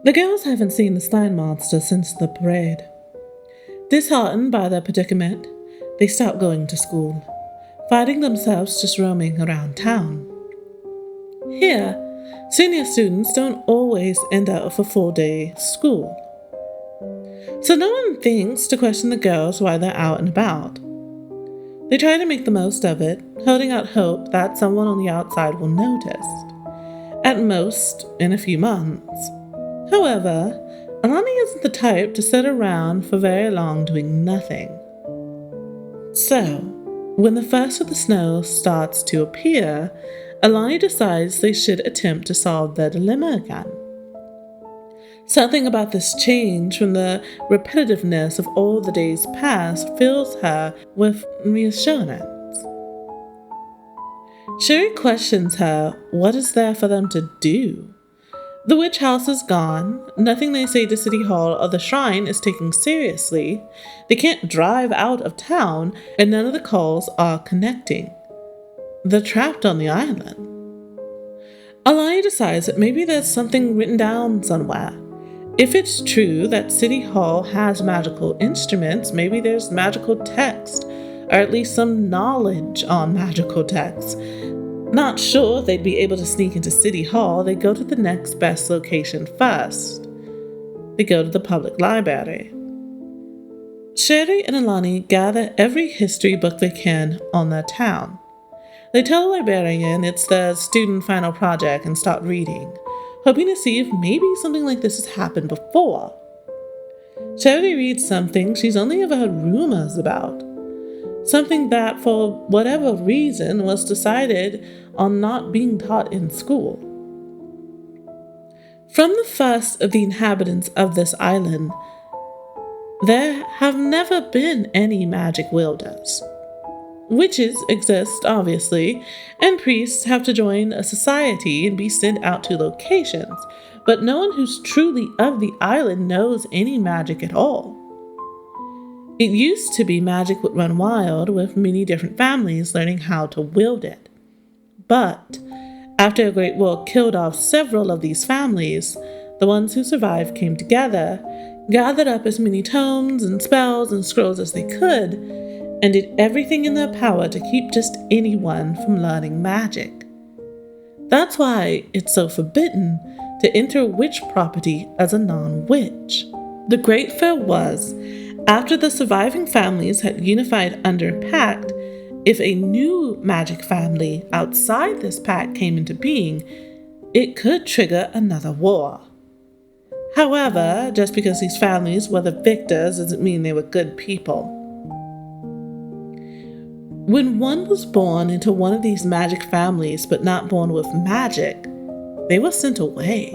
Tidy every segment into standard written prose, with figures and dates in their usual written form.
The girls haven't seen the slime monster since the parade. Disheartened by their predicament, they stop going to school, finding themselves just roaming around town. Here, senior students don't always end up with a full-day school. So no one thinks to question the girls while they're out and about. They try to make the most of it, holding out hope that someone on the outside will notice. At most, in a few months. However, Alani isn't the type to sit around for very long doing nothing. So, when the first of the snow starts to appear, Alani decides they should attempt to solve their dilemma again. Something about this change from the repetitiveness of all the days past fills her with reassurance. Sherry questions her what is there for them to do. The witch house is gone, nothing they say to City Hall or the shrine is taken seriously, they can't drive out of town, and none of the calls are connecting. They're trapped on the island. Alani decides that maybe there's something written down somewhere. If it's true that City Hall has magical instruments, maybe there's magical text, or at least some knowledge on magical text. Not sure if they'd be able to sneak into City Hall, they go to the next best location first. They go to the public library. Sherry and Alani gather every history book they can on their town. They tell the librarian it's their student final project and start reading, hoping to see if maybe something like this has happened before. Sherry reads something she's only ever heard rumors about. Something that, for whatever reason, was decided on not being taught in school. From the first of the inhabitants of this island, there have never been any magic wielders. Witches exist, obviously, and priests have to join a society and be sent out to locations, but no one who's truly of the island knows any magic at all. It used to be magic would run wild, with many different families learning how to wield it. But after a great war killed off several of these families, the ones who survived came together, gathered up as many tomes and spells and scrolls as they could, and did everything in their power to keep just anyone from learning magic. That's why it's so forbidden to enter witch property as a non-witch. The Great Fair was, after the surviving families had unified under a pact, if a new magic family outside this pact came into being, it could trigger another war. However, just because these families were the victors doesn't mean they were good people. When one was born into one of these magic families but not born with magic, they were sent away.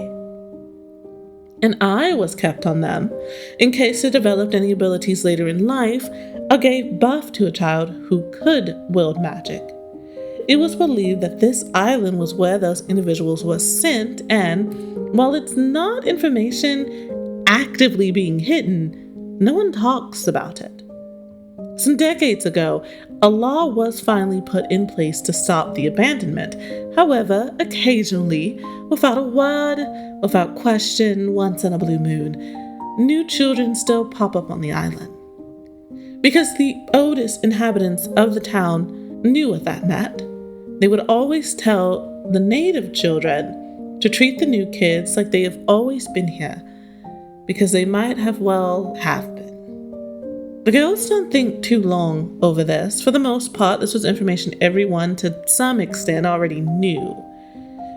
An eye was kept on them in case they developed any abilities later in life or gave birth to a child who could wield magic. It was believed that this island was where those individuals were sent, and while it's not information actively being hidden, no one talks about it. Some decades ago, a law was finally put in place to stop the abandonment. However, occasionally, without a word, without question, once in a blue moon, new children still pop up on the island. Because the oldest inhabitants of the town knew what that meant, they would always tell the native children to treat the new kids like they have always been here, because they might have been. The girls don't think too long over this. For the most part, this was information everyone to some extent already knew.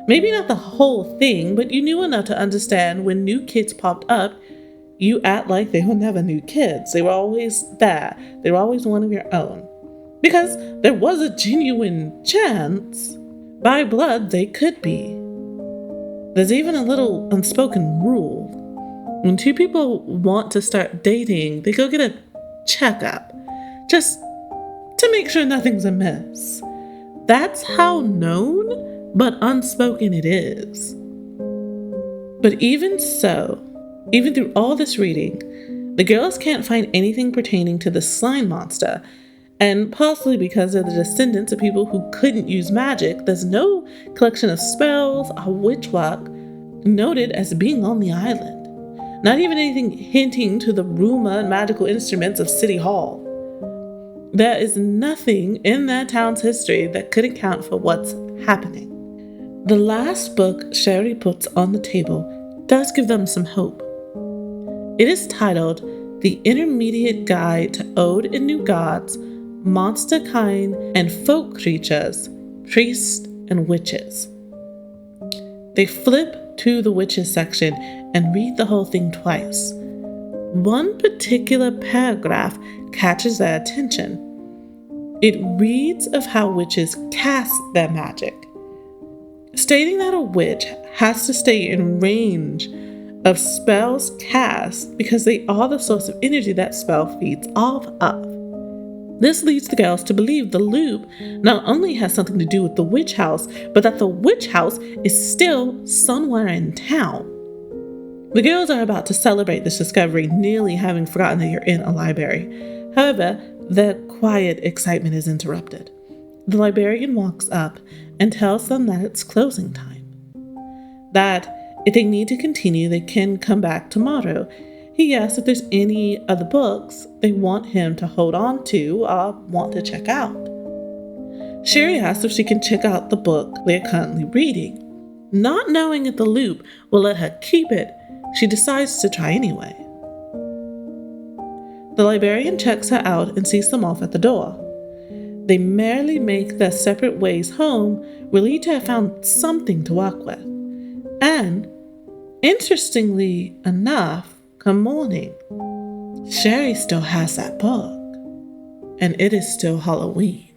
Maybe not the whole thing, but you knew enough to understand when new kids popped up, you act like they were never new kids. They were always there. They were always one of your own. Because there was a genuine chance, by blood, they could be. There's even a little unspoken rule. When two people want to start dating, they go get a checkup, just to make sure nothing's amiss. That's how known but unspoken it is. But even so, even through all this reading, the girls can't find anything pertaining to the slime monster, and possibly because they're the descendants of people who couldn't use magic, there's no collection of spells or witch work noted as being on the island. not even anything hinting to the rumor and magical instruments of City Hall. There is nothing in that town's history that could account for what's happening. The last book Sherry puts on the table does give them some hope. It is titled The Intermediate Guide to Old and New Gods, Monster Kind and Folk Creatures, Priests and Witches. They flip to the witches section and read the whole thing twice. One particular paragraph catches their attention. It reads of how witches cast their magic, stating that a witch has to stay in range of spells cast because they are the source of energy that spell feeds off of. This leads the girls to believe the loop not only has something to do with the witch house, but that the witch house is still somewhere in town. The girls are about to celebrate this discovery, nearly having forgotten that you're in a library. However, their quiet excitement is interrupted. The librarian walks up and tells them that it's closing time. That if they need to continue, they can come back tomorrow. He asks if there's any other books they want him to hold on to or want to check out. Sherry asks if she can check out the book they're currently reading. Not knowing if the loop will let her keep it, she decides to try anyway. The librarian checks her out and sees them off at the door. They merrily make their separate ways home, relieved to have found something to work with. And, interestingly enough, come morning, Sherry still has that book, and it is still Halloween.